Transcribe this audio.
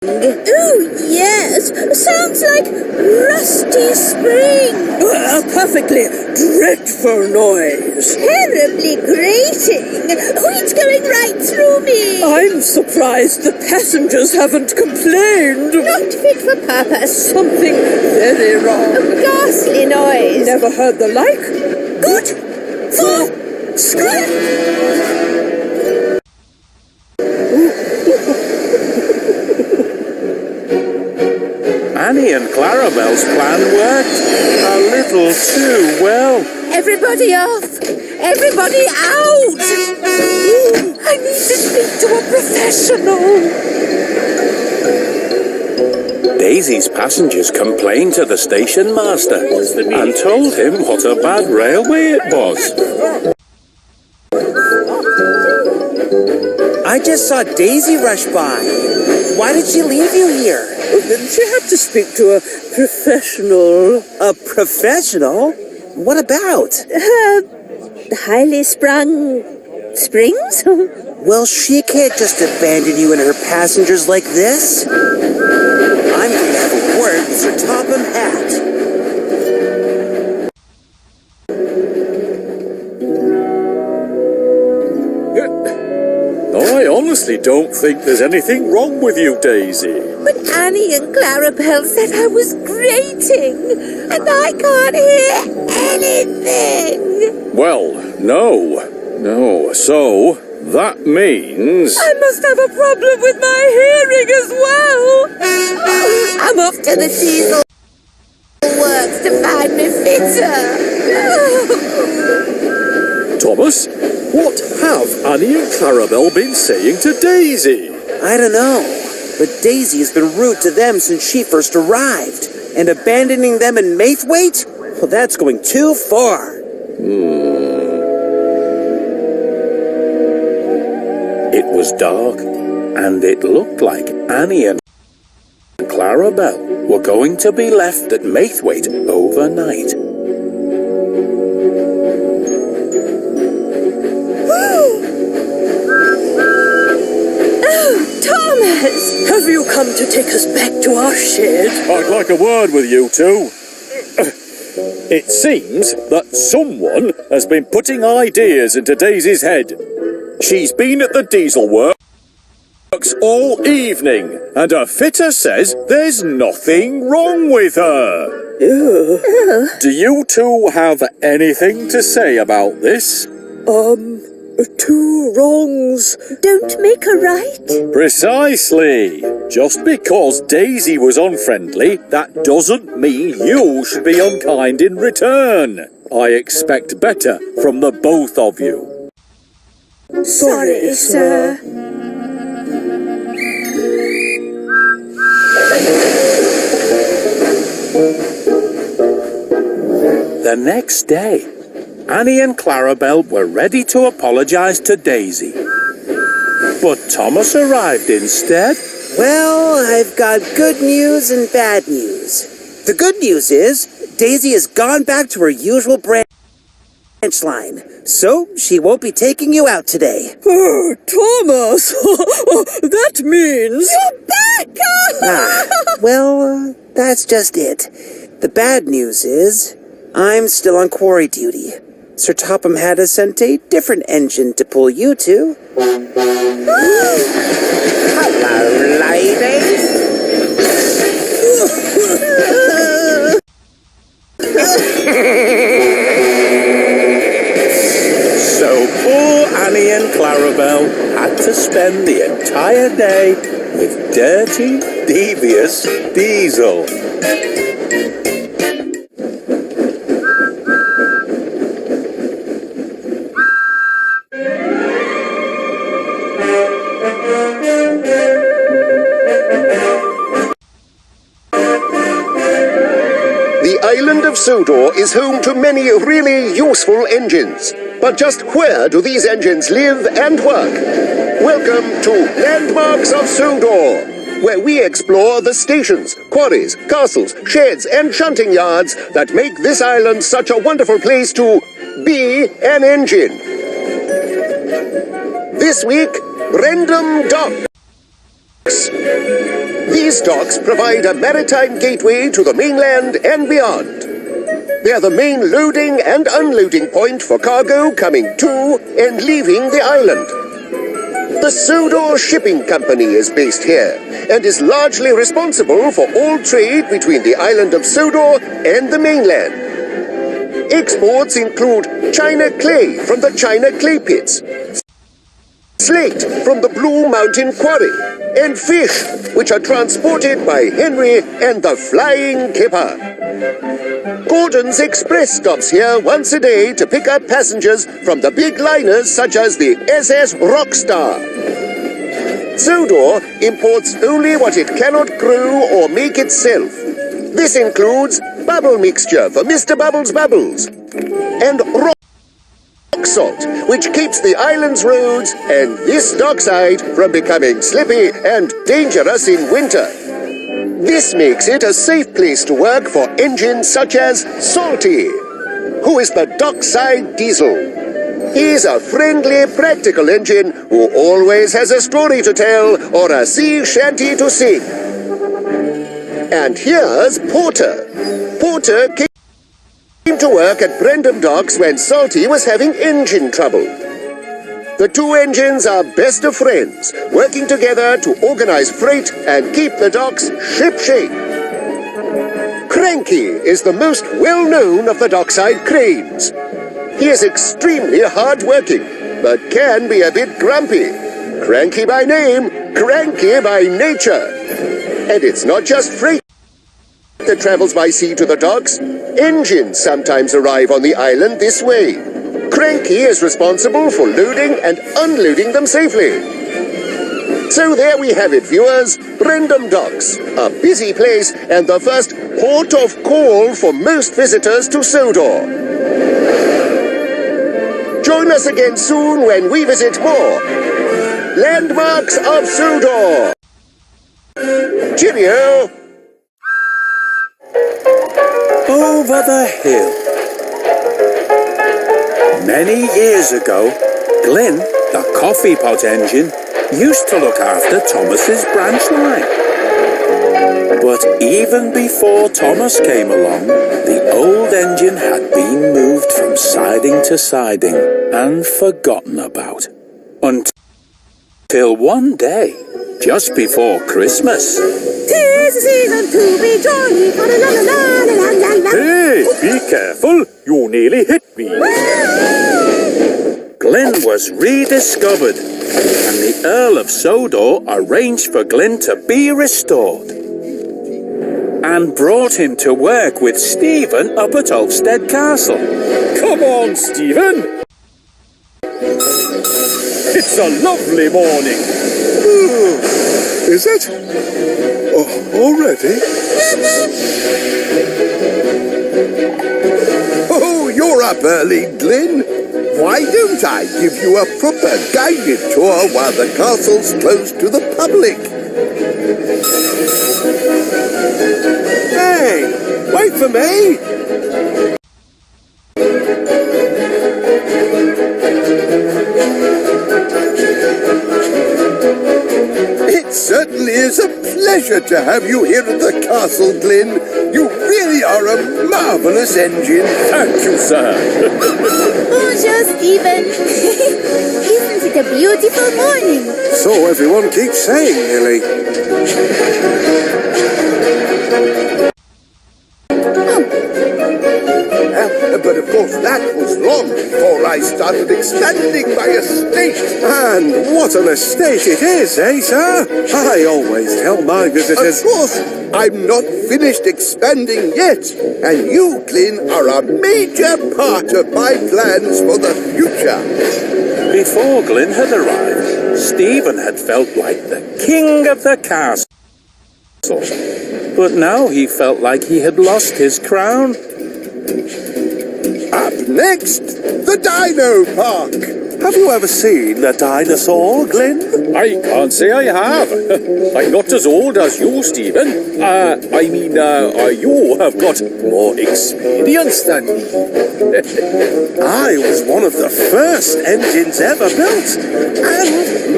Oh, yes. Sounds like rusty spring. A perfectly dreadful noise. Terribly grating. Oh, it's going right through me. I'm surprised the passengers haven't complained. Not fit for purpose. Something very wrong. A ghastly noise. Never heard the like. Good for scrap. Annie and Clarabelle's plan worked a little too well. Everybody off. Everybody out. I need to speak to a professional. Daisy's passengers complained to the station master and told him what a bad railway it was. I just saw Daisy rush by. Why did she leave you here? She had to speak to a professional. A professional? What about? Highly sprung springs? Well, she can't just abandon you and her passengers like this. I'm going to have a word with Sir Topham Hatt. I honestly don't think there's anything wrong with you, Daisy. But Annie and Clarabelle said I was grating, and I can't hear anything. Well, no. So, that means... I must have a problem with my hearing as well. I'm off to the Tinsel works to find me fitter. Thomas, what have Annie and Clarabelle been saying to Daisy? I don't know, but Daisy has been rude to them since she first arrived. And abandoning them in Maithwaite? Well, that's going too far. It was dark, and it looked like Annie and Clarabelle were going to be left at Maithwaite overnight. Thomas! Have you come to take us back to our shed? I'd like a word with you two. It seems that someone has been putting ideas into Daisy's head. She's been at the diesel works all evening, and her fitter says there's nothing wrong with her. Do you two have anything to say about this? Two wrongs Don't make a right. Precisely. Just because Daisy was unfriendly, that doesn't mean you should be unkind in return. I expect better from the both of you. Sorry, sir. The next day, Annie and Clarabelle were ready to apologize to Daisy. But Thomas arrived instead. Well, I've got good news and bad news. The good news is Daisy has gone back to her usual branch line, so she won't be taking you out today. Oh, Thomas! That means... Ah, well, that's just it. The bad news is I'm still on quarry duty. Sir Topham Hatt has sent a different engine to pull you to. Hello, ladies. So poor Annie and Clarabelle had to spend the entire day with dirty, devious Diesel. The island of Sodor is home to many really useful engines. But just where do these engines live and work? Welcome to Landmarks of Sodor, where we explore the stations, quarries, castles, sheds, and shunting yards that make this island such a wonderful place to be an engine. This week, Random Docks. The These docks provide a maritime gateway to the mainland and beyond. They are the main loading and unloading point for cargo coming to and leaving the island. The Sodor Shipping Company is based here and is largely responsible for all trade between the island of Sodor and the mainland. Exports include China clay from the China clay pits, slate from the Blue Mountain Quarry, and fish, which are transported by Henry and the Flying Kipper. Gordon's Express stops here once a day to pick up passengers from the big liners such as the SS Rockstar. Sodor imports only what it cannot grow or make itself. This includes bubble mixture for Mr. Bubbles Bubbles and rock salt, which keeps the island's roads and this dockside from becoming slippy and dangerous in winter. This makes it a safe place to work for engines such as Salty, who is the dockside diesel. He's a friendly, practical engine who always has a story to tell or a sea shanty to sing. And here's Porter. Porter came to work at Brendam Docks when Salty was having engine trouble. The two engines are best of friends, working together to organize freight and keep the docks ship-shape. Cranky is the most well-known of the dockside cranes. He is extremely hard-working, but can be a bit grumpy. Cranky by name, cranky by nature. And it's not just freight that travels by sea to the docks. Engines sometimes arrive on the island this way. Cranky is responsible for loading and unloading them safely. So there we have it, viewers. Brendam Docks, a busy place and the first port of call for most visitors to Sodor. Join us again soon when we visit more Landmarks of Sodor. Cheerio! Over the hill. Many years ago, Glyn, the coffee pot engine, used to look after Thomas's branch line. But even before Thomas came along, the old engine had been moved from siding to siding and forgotten about. Until one day, just before Christmas. 'Tis a season to be jolly, la-la-la-la-la-la-la. Hey, be careful! You nearly hit me. Glyn was rediscovered, and the Earl of Sodor arranged for Glyn to be restored, and brought him to work with Stephen up at Ulfstead Castle. Come on, Stephen! It's a lovely morning. Is it? Oh, already? Oh, you're up early, Glyn. Why don't I give you a proper guided tour while the castle's closed to the public? Hey, wait for me! It certainly is a pleasure to have you here at the castle, Glyn. You really are a marvellous engine. Thank you, sir. Bonjour, Stephen. Isn't it a beautiful morning? So everyone keeps saying, Lily. But of course that was long before I started expanding my estate. And what an estate it is, eh, sir? I always tell my visitors... Of course, I'm not finished expanding yet. And you, Glyn, are a major part of my plans for the future. Before Glyn had arrived, Stephen had felt like the king of the castle. But now he felt like he had lost his crown. Up next, the Dino Park. Have you ever seen a dinosaur, Glyn? I can't say I have. I'm not as old as you, Stephen. You have got more experience than me. I was one of the first engines ever built, and